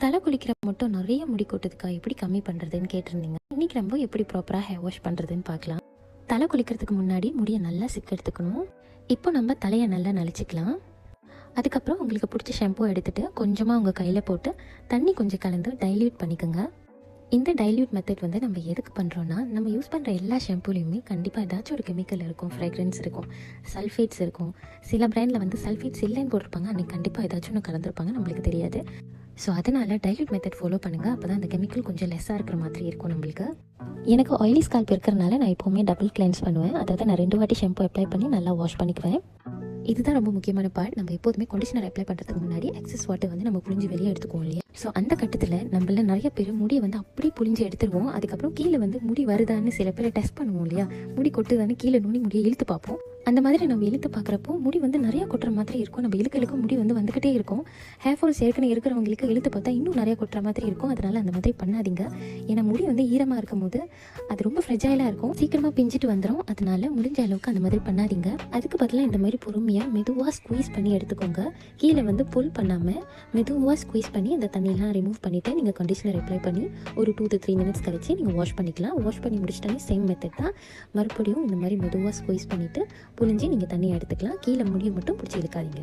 தலை குளிக்கிறப்ப மட்டும் நிறைய முடி கொட்டுதுக்கா, எப்படி கம்மி பண்ணுறதுன்னு கேட்டிருந்தீங்க. இன்றைக்கி நம்ம எப்படி ப்ராப்பராக ஹேர் வாஷ் பண்ணுறதுன்னு பார்க்கலாம். தலை குளிக்கிறதுக்கு முன்னாடி முடியை நல்லா சிக்க எடுத்துக்கணும். இப்போ நம்ம தலையை நல்லா நனைச்சிக்கலாம். அதுக்கப்புறம் உங்களுக்கு பிடிச்ச ஷாம்பூ எடுத்துகிட்டு கொஞ்சமாக உங்கள் கையில் போட்டு தண்ணி கொஞ்சம் கலந்து டைல்யூட் பண்ணிக்கோங்க. இந்த டைல்யூட் மெத்தட் வந்து நம்ம எதுக்கு பண்ணுறோன்னா, நம்ம யூஸ் பண்ணுற எல்லா ஷாம்பூலையுமே கண்டிப்பாக ஏதாச்சும் ஒரு கெமிக்கல் இருக்கும், ஃப்ராக்ரன்ஸ் இருக்கும், சல்ஃபேட்ஸ் இருக்கும். சில பிராண்டில் வந்து சல்ஃபேட்ஸ் இல்லைன்னு போட்டிருப்பாங்க, அன்றைக்கி கண்டிப்பாக ஏதாச்சும் ஒன்று கலந்துருப்பாங்க, நம்மளுக்கு தெரியாது. ஸோ அதனால் டைல்யூட் மெத்தட் ஃபாலோ பண்ணுங்கள். அப்போ தான் அந்த கெமிக்கல் கொஞ்சம் லெஸ்ஸாக இருக்கிற மாதிரி இருக்கும் நம்மளுக்கு. எனக்கு ஆயிலி ஸ்கால்ப் இருக்கிறனால நான் எப்போவுமே டபுள் கிளென்ஸ் பண்ணுவேன். அதாவது நான் 2 வாட்டி ஷாம்பு அப்ளை பண்ணி நல்லா வாஷ் பண்ணிக்குவேன். இதுதான் ரொம்ப முக்கியமான பார்ட். நம்ம எப்போதுமே கண்டிஷனர் அப்ளை பண்ணுறதுக்கு முன்னாடி எக்ஸஸ் வாட்டர் வந்து நம்ம புழிஞ்சு வெளியே எடுத்துக்குவோம் இல்லையா. ஸோ அந்த கட்டத்தில் நம்மள நிறைய பேர் முடியை வந்து அப்படியே புழிஞ்சு எடுத்துருவோம். அதுக்கப்புறம் கீழே வந்து முடி வருதான்னு சில பேர் டெஸ்ட் பண்ணுவோம் இல்லையா. முடி கொட்டுதான்னு கீழே நுனி முடியை இழுத்து பார்ப்போம். அந்த மாதிரி நம்ம இழுத்து பார்க்குறப்போ முடி வந்து நிறைய கொட்டுற மாதிரி இருக்கும். நம்ம இழுக்க முடி வந்து வந்துக்கிட்டே இருக்கும். ஹேர் ஃபால்ஸ் ஏற்கனவே இருக்கிறவங்களுக்கு இழுத்து பார்த்தா இன்னும் நிறைய கொட்டுற மாதிரி இருக்கும். அதனால் அந்த மாதிரி பண்ணாதீங்க. ஏன்னா முடி வந்து ஈரமாக இருக்கும் போது அது ரொம்ப ஃப்ரெஜைலாக இருக்கும், சீக்கிரமாக பிஞ்சிட்டு வந்துடும். அதனால முடிஞ்ச அளவுக்கு அந்த மாதிரி பண்ணாதீங்க. அதுக்கு பதிலாக இந்த மாதிரி பொறுமையாக மெதுவாக ஸ்குவீஸ் பண்ணி எடுத்துக்கோங்க. கீழே வந்து புல் பண்ணாமல் மெதுவாக ஸ்குவீஸ் பண்ணி அந்த தண்ணியெலாம் ரிமூவ் பண்ணிவிட்டு நீங்கள் கண்டிஷனர் அப்ளை பண்ணி ஒரு 2 to 3 minutes கழிச்சு நீங்கள் வாஷ் பண்ணிக்கலாம். வாஷ் பண்ணி முடிச்சிட்டாலே சேம் மெத்தட் தான். மறுபடியும் இந்த மாதிரி மெதுவாக ஸ்குவீஸ் பண்ணிவிட்டு புழிஞ்சு நீங்கள் தண்ணியை எடுத்துக்கலாம். கீழே முடியை மட்டும் பிடிச்சி இழுக்காதீங்க.